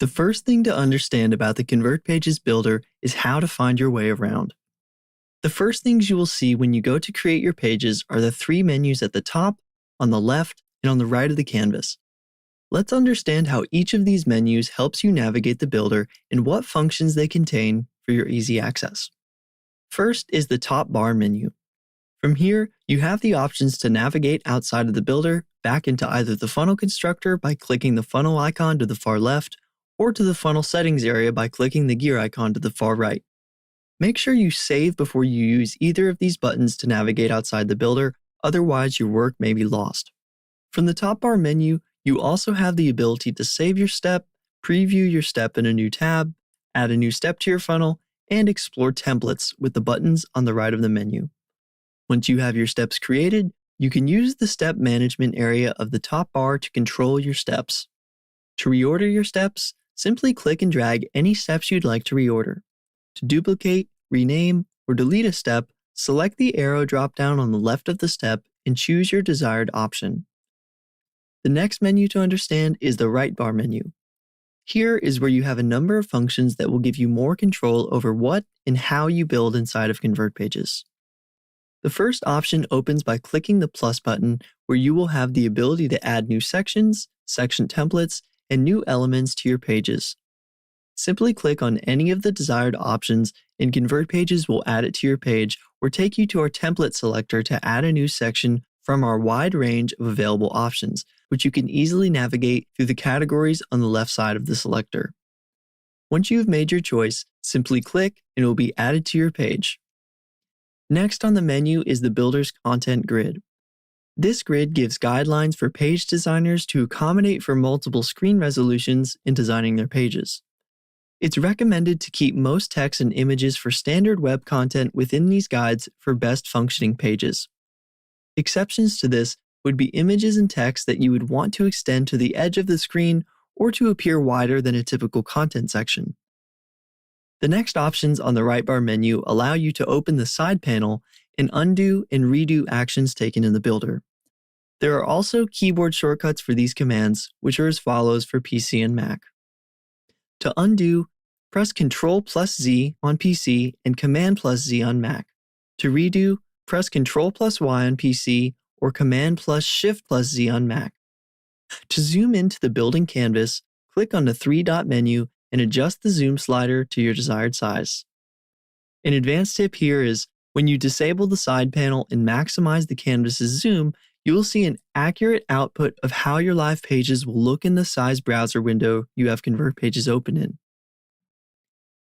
The first thing to understand about the ConvertPages builder is how to find your way around. The first things you will see when you go to create your pages are the three menus at the top, on the left, and on the right of the canvas. Let's understand how each of these menus helps you navigate the builder and what functions they contain for your easy access. First is the top bar menu. From here, you have the options to navigate outside of the builder back into either the funnel constructor by clicking the funnel icon to the far left, or to the funnel settings area by clicking the gear icon to the far right. Make sure you save before you use either of these buttons to navigate outside the builder, otherwise your work may be lost. From the top bar menu, you also have the ability to save your step, preview your step in a new tab, add a new step to your funnel, and explore templates with the buttons on the right of the menu. Once you have your steps created, you can use the step management area of the top bar to control your steps. To reorder your steps, simply click and drag any steps you'd like to reorder. To duplicate, rename, or delete a step, select the arrow drop-down on the left of the step and choose your desired option. The next menu to understand is the right bar menu. Here is where you have a number of functions that will give you more control over what and how you build inside of ConvertPages. The first option opens by clicking the plus button, where you will have the ability to add new sections, section templates, and new elements to your pages. Simply click on any of the desired options and ConvertPages will add it to your page or take you to our template selector to add a new section from our wide range of available options, which you can easily navigate through the categories on the left side of the selector. Once you have made your choice, simply click and it will be added to your page. Next on the menu is the Builder's Content Grid. This grid gives guidelines for page designers to accommodate for multiple screen resolutions in designing their pages. It's recommended to keep most text and images for standard web content within these guides for best functioning pages. Exceptions to this would be images and text that you would want to extend to the edge of the screen or to appear wider than a typical content section. The next options on the right bar menu allow you to open the side panel and undo and redo actions taken in the builder. There are also keyboard shortcuts for these commands, which are as follows for PC and Mac. To undo, press Ctrl+Z on PC and Command+Z on Mac. To redo, press Ctrl+Y on PC or Command+Shift+Z on Mac. To zoom into the building canvas, click on the three-dot menu and adjust the zoom slider to your desired size. An advanced tip here is, when you disable the side panel and maximize the canvas's zoom, you will see an accurate output of how your live pages will look in the size browser window you have ConvertPages open in.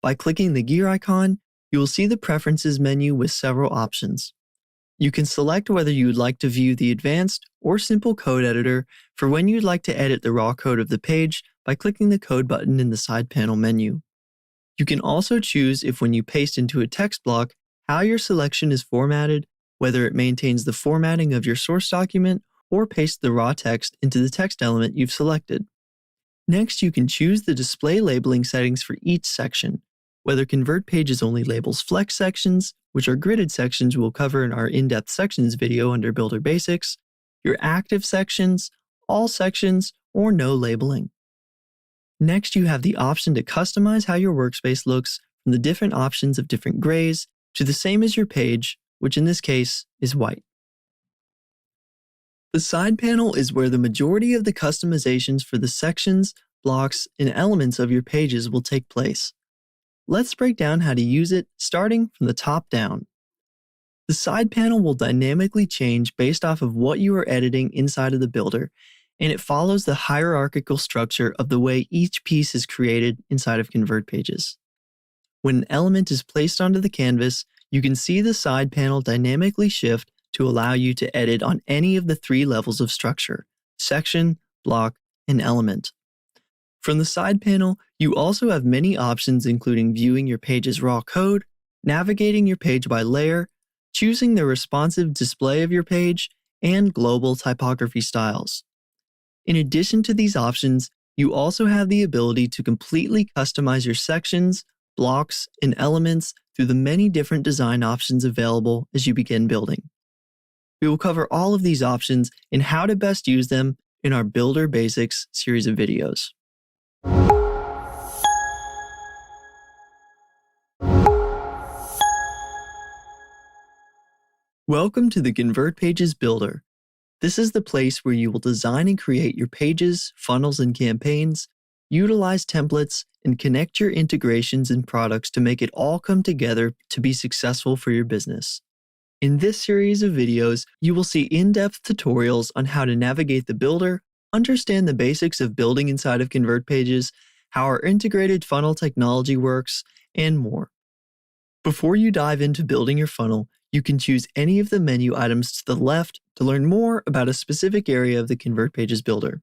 By clicking the gear icon, you will see the Preferences menu with several options. You can select whether you would like to view the advanced or simple code editor for when you'd like to edit the raw code of the page by clicking the code button in the side panel menu. You can also choose if when you paste into a text block, how your selection is formatted, whether it maintains the formatting of your source document or paste the raw text into the text element you've selected. Next, you can choose the display labeling settings for each section, whether ConvertPages only labels flex sections, which are gridded sections we'll cover in our in-depth sections video under Builder Basics, your active sections, all sections, or no labeling. Next, you have the option to customize how your workspace looks from the different options of different grays to the same as your page, which in this case is white. The side panel is where the majority of the customizations for the sections, blocks, and elements of your pages will take place. Let's break down how to use it, starting from the top down. The side panel will dynamically change based off of what you are editing inside of the builder, and it follows the hierarchical structure of the way each piece is created inside of ConvertPages. When an element is placed onto the canvas, you can see the side panel dynamically shift to allow you to edit on any of the three levels of structure: section, block, and element. From the side panel, you also have many options including viewing your page's raw code, navigating your page by layer, choosing the responsive display of your page, and global typography styles. In addition to these options, you also have the ability to completely customize your sections, blocks, and elements through the many different design options available as you begin building. We will cover all of these options and how to best use them in our Builder Basics series of videos. Welcome to the ConvertPages Builder. This is the place where you will design and create your pages, funnels, and campaigns, utilize templates, and connect your integrations and products to make it all come together to be successful for your business. In this series of videos, you will see in-depth tutorials on how to navigate the builder, understand the basics of building inside of ConvertPages, how our integrated funnel technology works, and more. Before you dive into building your funnel, you can choose any of the menu items to the left to learn more about a specific area of the ConvertPages Builder.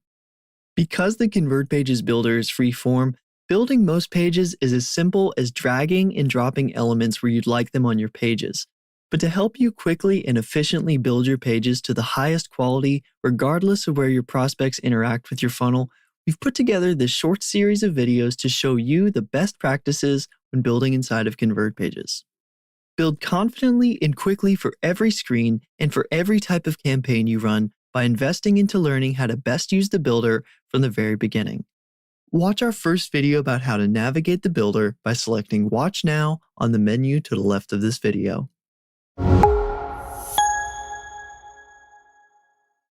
Because the ConvertPages Builder is free form, building most pages is as simple as dragging and dropping elements where you'd like them on your pages. But to help you quickly and efficiently build your pages to the highest quality, regardless of where your prospects interact with your funnel, we've put together this short series of videos to show you the best practices when building inside of ConvertPages. Build confidently and quickly for every screen and for every type of campaign you run by investing into learning how to best use the builder from the very beginning. Watch our first video about how to navigate the builder by selecting Watch Now on the menu to the left of this video.